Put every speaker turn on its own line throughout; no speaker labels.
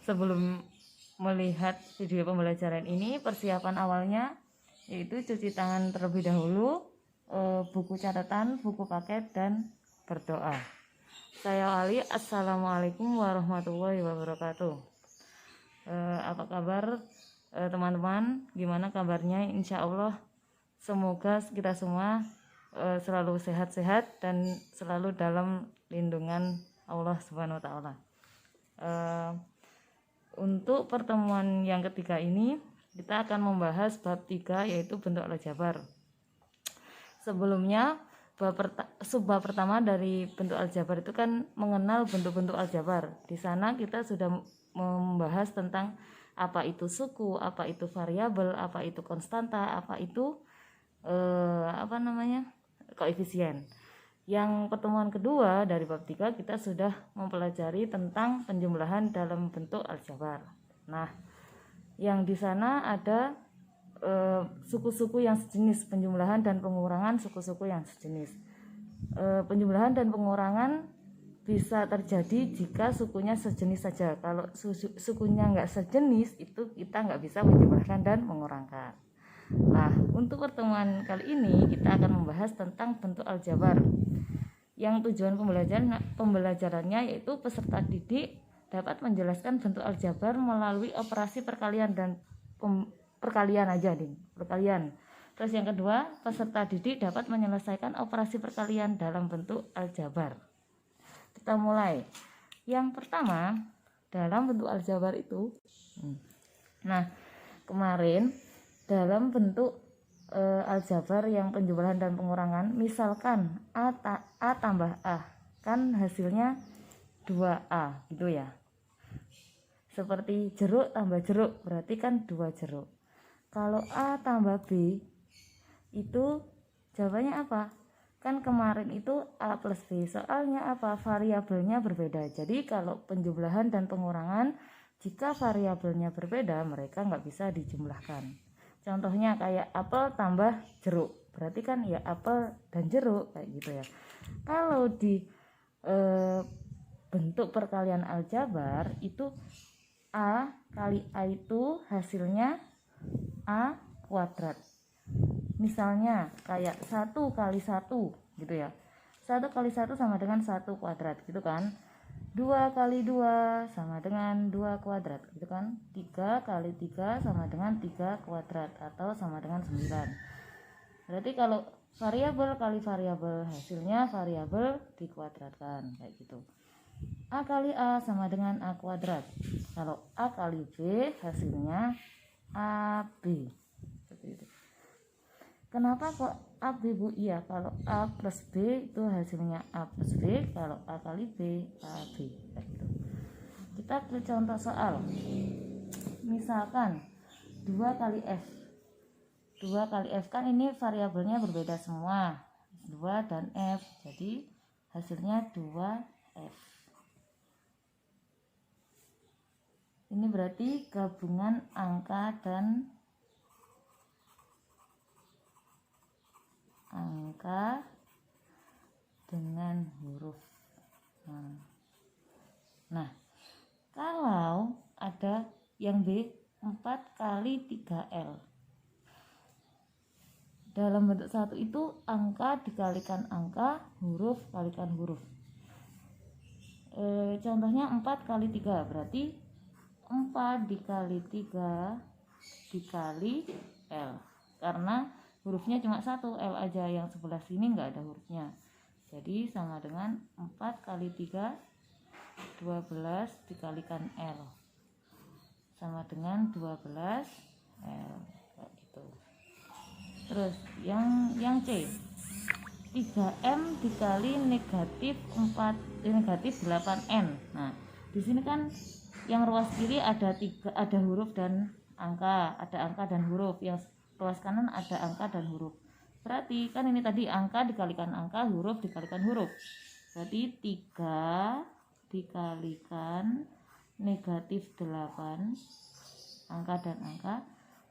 Sebelum melihat video pembelajaran ini, persiapan awalnya yaitu cuci tangan terlebih dahulu, buku catatan, buku paket, dan berdoa. Saya Ali, Assalamualaikum warahmatullahi wabarakatuh. Apa kabar teman-teman? Gimana kabarnya? Insya Allah semoga kita semua selalu sehat-sehat dan selalu dalam lindungan Allah Subhanahu wa Ta'ala. Untuk pertemuan yang ketiga ini kita akan membahas bab 3, yaitu bentuk aljabar. Sebelumnya bab pertama dari bentuk aljabar itu kan mengenal bentuk-bentuk aljabar. Di sana kita sudah membahas tentang apa itu suku, apa itu variabel, apa itu konstanta, apa itu koefisien. Yang pertemuan kedua dari bab 3 kita sudah mempelajari tentang penjumlahan dalam bentuk aljabar. Nah, yang di sana ada suku-suku yang sejenis, penjumlahan dan pengurangan suku-suku yang sejenis. Penjumlahan dan pengurangan bisa terjadi jika sukunya sejenis saja. Kalau sukunya nggak sejenis, itu kita nggak bisa menjumlahkan dan mengurangkan. Nah, untuk pertemuan kali ini kita akan membahas tentang bentuk aljabar. Yang tujuan pembelajarannya yaitu peserta didik dapat menjelaskan bentuk aljabar melalui operasi perkalian dan perkalian. Terus yang kedua, peserta didik dapat menyelesaikan operasi perkalian dalam bentuk aljabar. Kita mulai. Yang pertama, dalam bentuk aljabar itu, kemarin dalam bentuk aljabar yang penjumlahan dan pengurangan, misalkan A tambah A, kan hasilnya 2A gitu ya. Seperti jeruk tambah jeruk, berarti kan 2 jeruk. Kalau A tambah B, itu jawabannya apa? Kan kemarin itu A plus B, soalnya apa? Variabelnya berbeda. Jadi kalau penjumlahan dan pengurangan, jika variabelnya berbeda, mereka nggak bisa dijumlahkan. Contohnya kayak apel tambah jeruk, berarti kan ya apel dan jeruk kayak gitu ya. Kalau di bentuk perkalian aljabar itu A kali A itu hasilnya A kuadrat. Misalnya kayak 1 kali 1 gitu ya. 1 kali 1 sama dengan 1 kuadrat gitu kan. 2 kali 2 sama dengan 2 kuadrat gitu kan. 3 kali 3 sama dengan 3 kuadrat atau sama dengan 9. Berarti kalau variabel kali variabel, hasilnya variabel dikuadratkan kayak gitu. A kali A sama dengan A kuadrat. Kalau A kali B, hasilnya AB. Seperti itu. Kenapa kok AB, Bu? Iya, kalau A plus B itu hasilnya A plus B, kalau A kali B, AB. Gitu. Kita ke contoh soal. Misalkan 2 kali F. 2 kali F kan ini variabelnya berbeda semua. 2 dan F. Jadi hasilnya 2F. Ini berarti gabungan angka dan angka dengan huruf. Nah, kalau ada yang B 4 kali 3L, dalam bentuk satu itu angka dikalikan angka, huruf kalikan huruf. Contohnya 4 kali 3, berarti 4 dikali 3 dikali L, karena hurufnya cuma 1, L aja, yang sebelah sini nggak ada hurufnya. Jadi sama dengan 4 kali 3, 12 dikalikan L, sama dengan 12 L kayak gitu. Terus yang C, 3M dikali negatif 8N. Nah, di sini kan yang ruas kiri ada huruf dan angka, ada angka dan huruf. Yang ruas kanan ada angka dan huruf. Berarti kan ini tadi angka dikalikan angka, huruf dikalikan huruf. Berarti 3 dikalikan negatif 8, angka dan angka,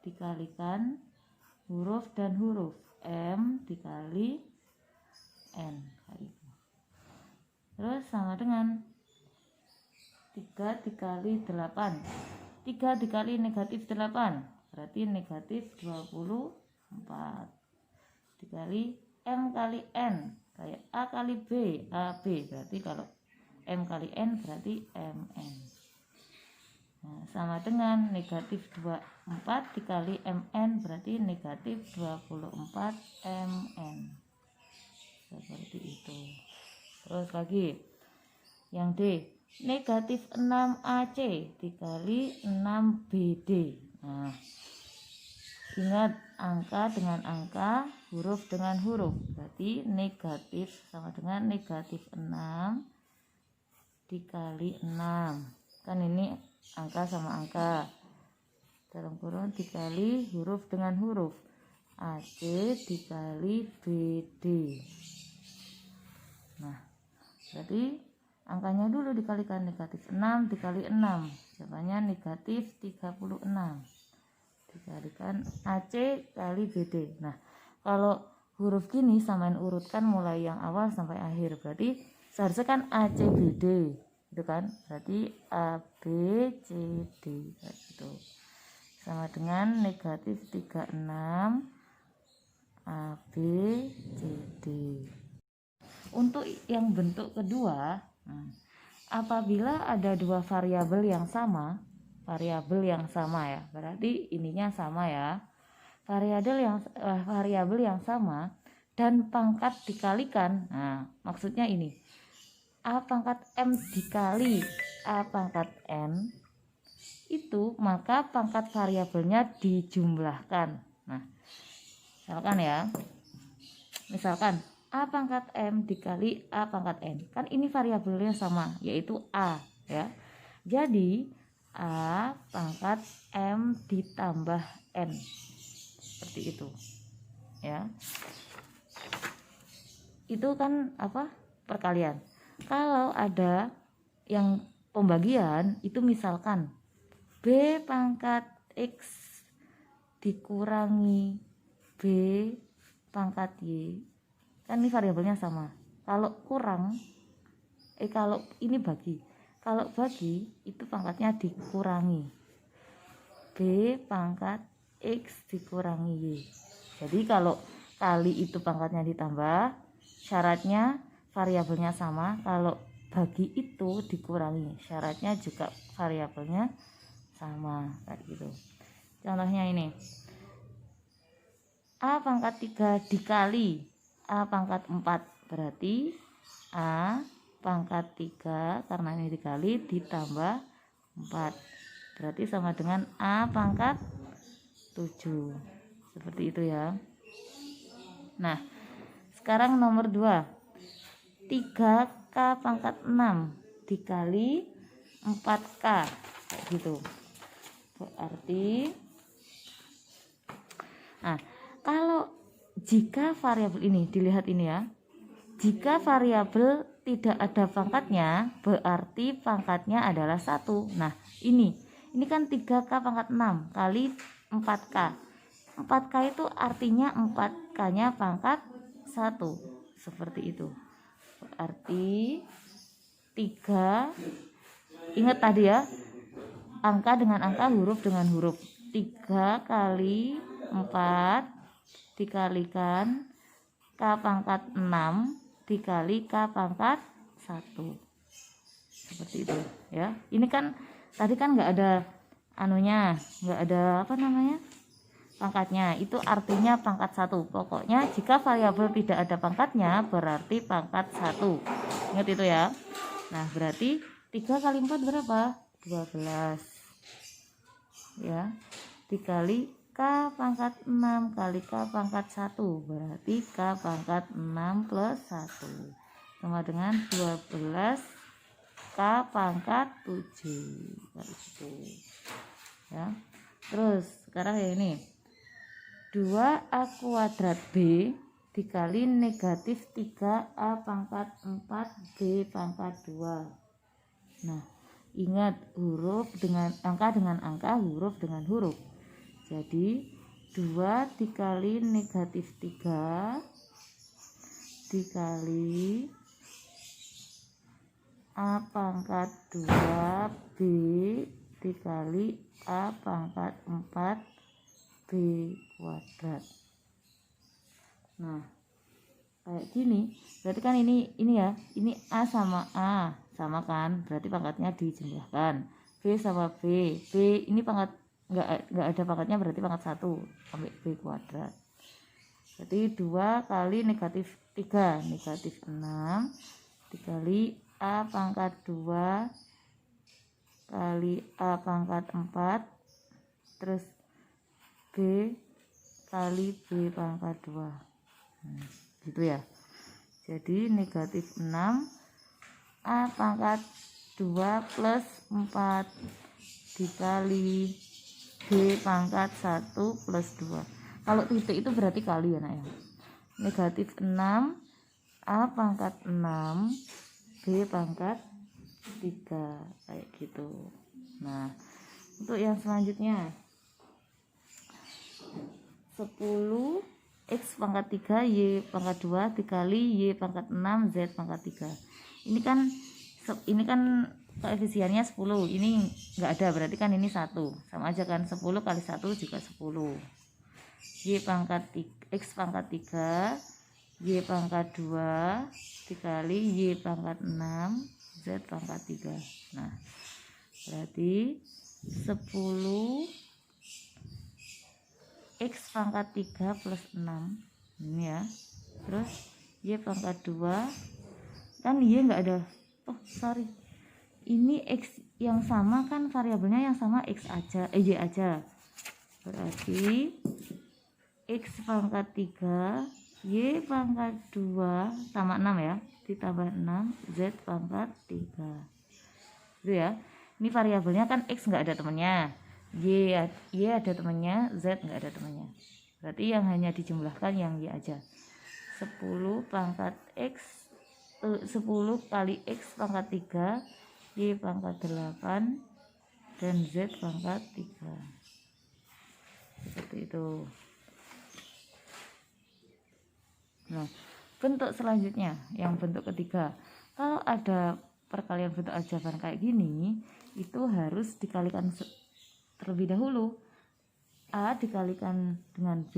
dikalikan huruf dan huruf, M dikali N. Terus sama dengan 3 dikali 8. 3 dikali negatif 8 berarti negatif 24. Dikali M kali N, kayak A kali B, AB, berarti kalau M kali N berarti MN. Nah, sama dengan negatif 24 dikali MN berarti negatif 24 MN. Seperti itu. Terus lagi yang D, negatif 6 AC dikali 6 BD. Nah, ingat angka dengan angka, huruf dengan huruf, berarti negatif sama dengan negatif 6 dikali 6, kan ini angka sama angka, dalam kurung dikali huruf dengan huruf, AC dikali BD. Nah, berarti angkanya dulu dikalikan, negatif 6 dikali 6 jawabannya negatif 36 dikalikan AC kali BD. Nah, kalau huruf gini samain urutkan mulai yang awal sampai akhir, berarti seharusnya kan AC BD itu kan, berarti AB CD gitu. Sama dengan negatif 36 AB CD. Untuk yang bentuk kedua, apabila ada dua variabel yang sama ya, berarti ininya sama ya, variabel yang sama dan pangkat dikalikan. Nah, maksudnya ini A pangkat M dikali A pangkat N itu, maka pangkat variabelnya dijumlahkan. Nah, misalkan A pangkat M dikali A pangkat N, kan ini variabelnya sama, yaitu A ya. Jadi A pangkat M ditambah N, seperti itu ya. Itu kan apa, perkalian. Kalau ada yang pembagian itu, misalkan B pangkat X dikurangi B pangkat Y, kan ini variabelnya sama. Kalau kurang, kalau ini bagi, kalau bagi itu pangkatnya dikurangi, B pangkat X dikurangi Y. Jadi kalau kali itu pangkatnya ditambah, syaratnya variabelnya sama. Kalau bagi itu dikurangi, syaratnya juga variabelnya sama, kayak gitu. Contohnya ini, A pangkat 3 dikali A pangkat 4, berarti A pangkat 3 karena ini dikali ditambah 4, berarti sama dengan A pangkat 7, seperti itu ya. Nah, sekarang nomor 2, 3K pangkat 6 dikali 4K, kayak gitu. Berarti kalau jika variabel ini, dilihat ini ya, jika variabel tidak ada pangkatnya, berarti pangkatnya adalah 1. Nah, ini kan 3K pangkat 6 kali 4K. 4K itu artinya 4K-nya pangkat 1, seperti itu. Berarti 3, ingat tadi ya, angka dengan angka, huruf dengan huruf. 3 kali 4 dikalikan K pangkat 6 dikali K pangkat 1, seperti itu ya. Ini kan tadi kan nggak ada anunya, nggak ada pangkatnya, itu artinya pangkat 1. Pokoknya jika variabel tidak ada pangkatnya berarti pangkat 1, ingat itu ya. Nah, berarti 3 kali 4 berapa? 12 ya, dikali K pangkat 6 kali K pangkat 1, berarti K pangkat 6 plus 1 sama dengan 12 K pangkat 7, gitu ya. Terus sekarang ya, ini 2A kuadrat B dikali negatif 3A pangkat 4 B pangkat 2. Nah, ingat huruf dengan angka, huruf dengan huruf. Jadi 2 dikali negatif 3 dikali A pangkat 2 B dikali A pangkat 4 B kuadrat. Nah, kayak gini. Berarti kan ini ya, ini A sama A sama kan, berarti pangkatnya dijumlahkan. B sama B ini pangkat nggak ada pangkatnya, berarti pangkat 1 sampai B kuadrat. Berarti 2 kali negatif 3 negatif 6 dikali A pangkat 2 kali A pangkat 4 terus B kali B pangkat 2. Gitu ya. Jadi negatif 6 A pangkat 2 plus 4 dikali B pangkat 1 plus 2. Kalau titik itu berarti kali ya, nak ya. Negatif 6 A pangkat 6 B pangkat 3 kayak gitu. Nah, untuk yang selanjutnya 10 X pangkat 3 Y pangkat 2 dikali Y pangkat 6 Z pangkat 3. Ini kan koefisiennya 10, ini enggak ada, berarti kan ini 1. Sama aja kan, 10 kali 1 juga 10. Y pangkat 3, X pangkat 3 Y pangkat 2 dikali Y pangkat 6 Z pangkat 3. Nah, berarti 10 X pangkat 3 plus 6 ini ya, terus Y pangkat 2 kan Y enggak ada, ini X yang sama kan, variabelnya yang sama X aja, Y aja, berarti X pangkat 3 Y pangkat 2 sama 6 ya, ditambah 6 Z pangkat 3 itu ya. Ini variabelnya kan X enggak ada temennya, Y ada temannya, Z enggak ada temannya. Berarti yang hanya dijumlahkan yang Y aja. 10 pangkat X 10 kali X pangkat 3 Y pangkat 8 dan Z pangkat 3. Seperti itu. Nah, bentuk selanjutnya yang bentuk ketiga. Kalau ada perkalian bentuk aljabar kayak gini, itu harus dikalikan terlebih dahulu. A dikalikan dengan B,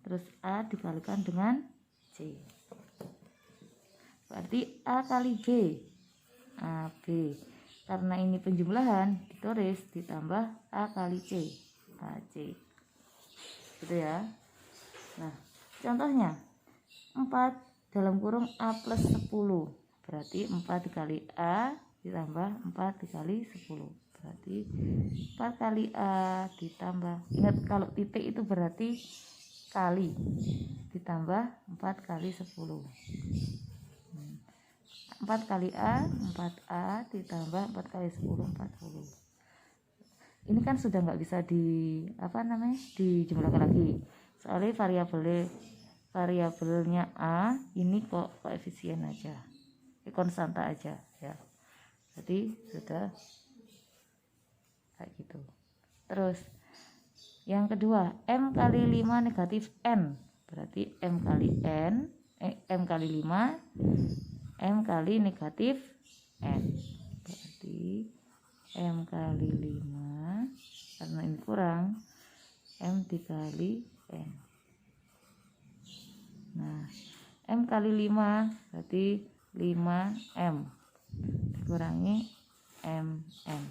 terus A dikalikan dengan C. Berarti A kali B, AB. Karena ini penjumlahan, ditulis ditambah A kali C, AC. Gitu ya. Nah, contohnya 4 dalam kurung A plus 10. Berarti 4 dikali A ditambah 4 dikali 10. Berarti 4 kali A ditambah, ingat kalau titik itu berarti kali, ditambah 4 kali 10. 4 kali A 4A ditambah 4 kali 10 40. Ini kan sudah nggak bisa dijumlahkan lagi, soalnya variabelnya A ini kok koefisien aja, konstanta aja ya. Jadi sudah kayak gitu. Terus yang kedua, M kali 5 negatif N. Berarti M kali 5 M kali negatif N. Berarti M kali 5, karena ini kurang, M dikali N. Nah, M kali 5 berarti 5M dikurangi MM.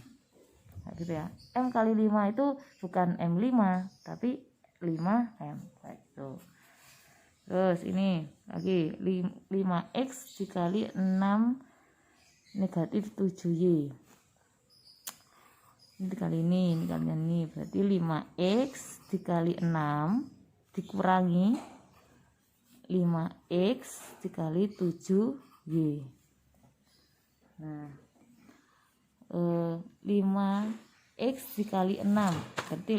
Nah, gitu ya. M kali 5 itu bukan M5 tapi 5M kayak gitu. Terus ini lagi 5X dikali 6 negatif 7Y. Ini kali ini kalian ini berarti 5X dikali 6 dikurangi 5X dikali 7Y. Nah, 5X dikali 6 berarti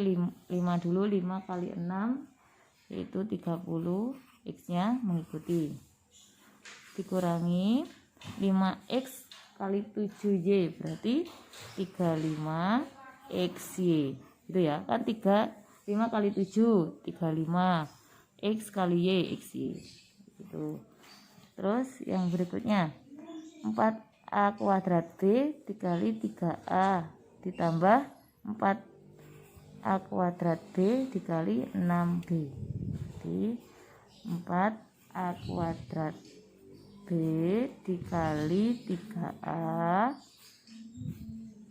5 dulu, 5 kali 6 yaitu 30, X nya mengikuti, dikurangi 5X kali 7Y berarti 35XY gitu ya kan, 5 kali 7 35, X kali Y XY gitu. Terus yang berikutnya 4 A kuadrat B dikali 3A ditambah 4A kuadrat B dikali 6B. Jadi 4A kuadrat B dikali 3A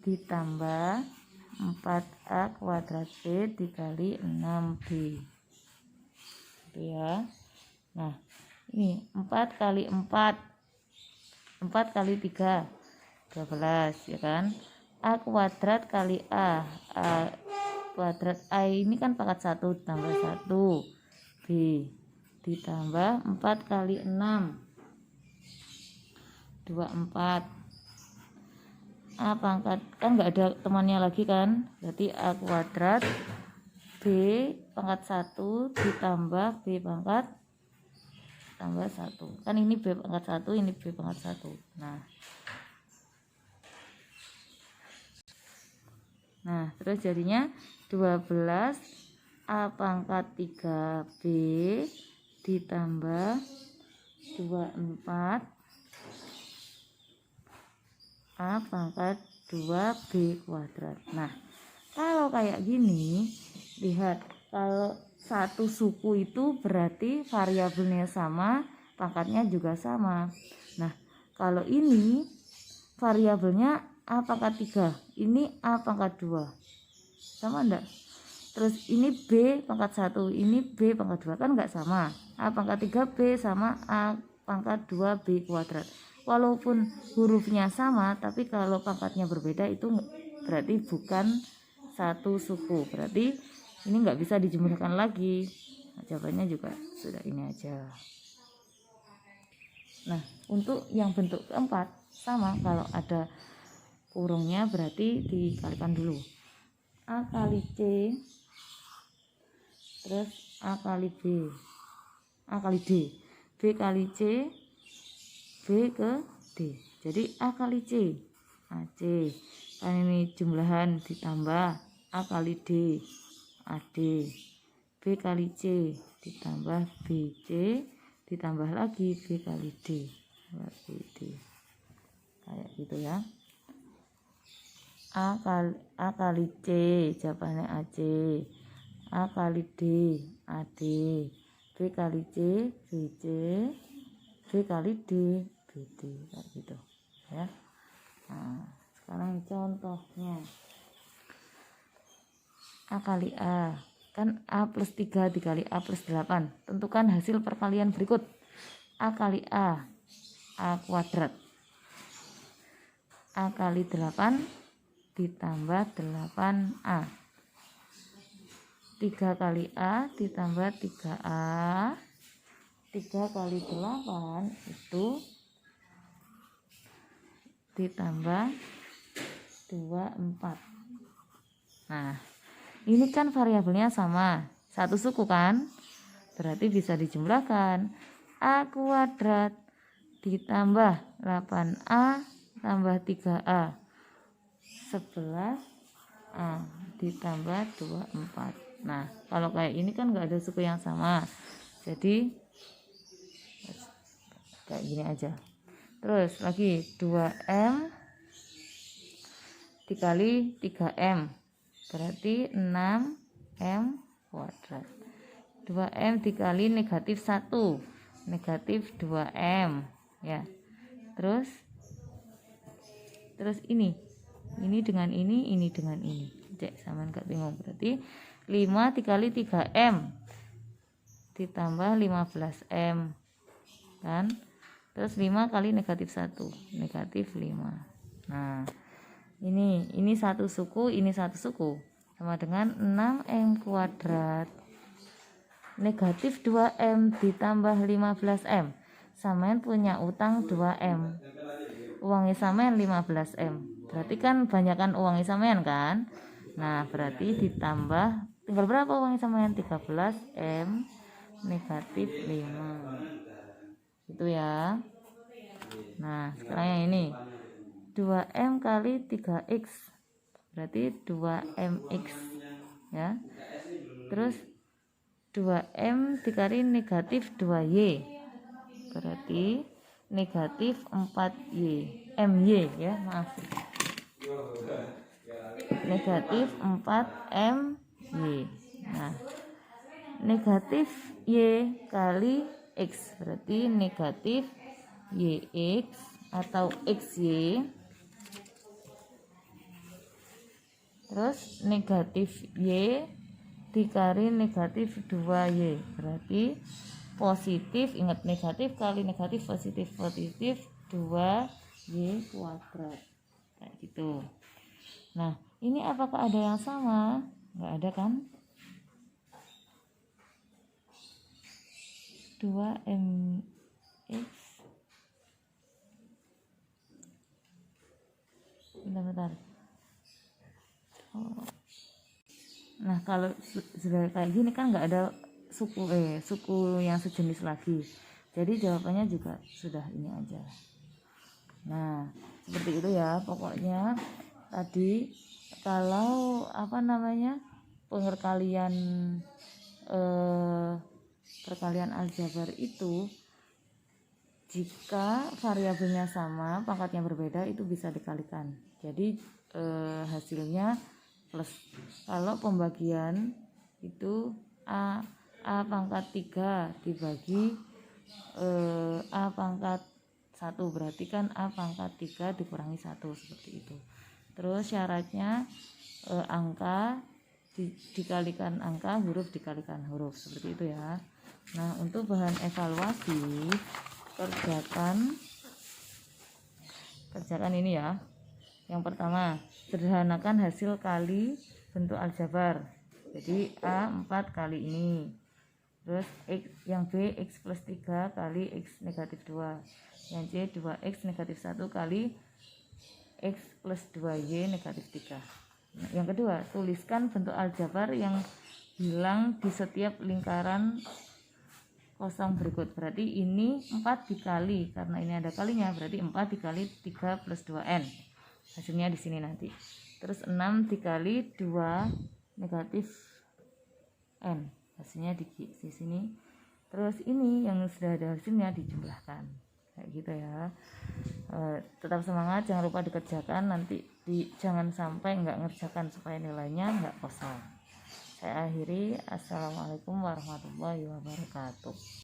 ditambah 4A kuadrat B dikali 6B. Gitu ya. Nah, ini 4 kali 4 kali 3 12 ya kan. A kuadrat kali A kuadrat A ini kan pangkat 1 tambah 1 B ditambah 4 kali 6 24. A pangkat kan nggak ada temannya lagi kan, berarti A kuadrat B pangkat 1 ditambah B pangkat tambah 1 kan, ini B pangkat 1 ini B pangkat 1. Nah terus jadinya 12 A pangkat 3B ditambah 24 A pangkat 2B kuadrat. Nah kalau kayak gini, lihat, kalau satu suku itu berarti variabelnya sama, pangkatnya juga sama. Nah kalau ini variabelnya A pangkat 3, ini A pangkat 2, sama enggak? Terus ini B pangkat 1, ini B pangkat 2, kan enggak sama. A pangkat 3B sama A pangkat 2B kuadrat. Walaupun hurufnya sama, tapi kalau pangkatnya berbeda itu berarti bukan satu suku. Berarti ini enggak bisa dijumlahkan lagi. Nah, jawabannya juga sudah ini aja. Nah untuk yang bentuk keempat sama, kalau ada kurungnya berarti dikalikan dulu. A kali C terus A kali B, A kali D, B kali C, B ke D, jadi A kali C, AC kan ini jumlahan ditambah A kali D, AD, B kali C ditambah BC ditambah lagi B kali D, BD, kayak gitu ya. A kali C jawabannya AC, A kali D AD, B kali C BC, B kali D BD, kayak gitu ya. Nah sekarang contohnya A kali A, kan A plus 3 dikali A plus 8, tentukan hasil perkalian berikut. A kali A kuadrat, A kali 8 ditambah 8A, 3 kali A ditambah 3A, 3 kali 8 itu ditambah 24. Nah ini kan variabelnya sama, satu suku kan, berarti bisa dijumlahkan. A kuadrat ditambah 8A tambah 3A 11A ditambah 24. Nah kalau kayak ini kan nggak ada suku yang sama, jadi kayak gini aja. Terus lagi 2M dikali 3M berarti 6M kuadrat. 2M dikali negatif 1 negatif 2M ya. Terus ini dengan ini dengan ini, cek sama nggak bingung. Berarti 5 dikali 3M ditambah 15M kan. Terus 5 kali negatif 1 negatif 5. Nah ini satu suku, ini satu suku, sama dengan 6M kuadrat negatif 2M ditambah 15M. Samain punya utang 2M, uangnya samain 15M, berarti kan banyakan uangnya samain kan. Nah berarti ditambah, tinggal berapa uangnya samain, 13M negatif 5 itu ya. Nah sekarang yang ini 2M kali 3X berarti 2MX ya. Terus 2M dikali negatif 2Y berarti negatif 4Y. MY ya, maaf. Negatif 4MY. Nah, negatif Y kali X berarti negatif YX atau XY. Terus negatif Y dikali negatif 2Y berarti positif, ingat negatif kali negatif positif 2Y kuadrat kayak gitu. Nah, ini apakah ada yang sama? Nggak ada kan? 2mx, bentar. Nah, kalau sudah kayak gini kan nggak ada suku yang sejenis lagi. Jadi jawabannya juga sudah ini aja. Nah, seperti itu ya. Pokoknya tadi kalau perkalian aljabar itu, jika variabelnya sama, pangkatnya berbeda, itu bisa dikalikan. Jadi hasilnya plus. Kalau pembagian itu A pangkat 3 dibagi A pangkat 1, berarti kan A pangkat 3 dikurangi 1, seperti itu. Terus syaratnya angka dikalikan angka, huruf dikalikan huruf, seperti itu ya. Nah, untuk bahan evaluasi kerjakan ini ya. Yang pertama, sederhanakan hasil kali bentuk aljabar. Jadi A 4 kali ini. Terus X, yang B X plus 3 kali X negatif 2. Yang C 2X negatif 1 kali X plus 2Y negatif 3. Nah, yang kedua, tuliskan bentuk aljabar yang hilang di setiap lingkaran kosong berikut. Berarti ini 4 dikali, karena ini ada kalinya, berarti 4 dikali 3 plus 2N. Hasilnya di sini nanti. Terus 6 dikali 2 negatif N. Hasilnya di sini. Terus ini yang sudah ada hasilnya dijumlahkan. Kayak gitu ya. Tetap semangat, jangan lupa dikerjakan. Nanti jangan sampai nggak ngerjakan supaya nilainya nggak kosong. Saya akhiri. Assalamualaikum warahmatullahi wabarakatuh.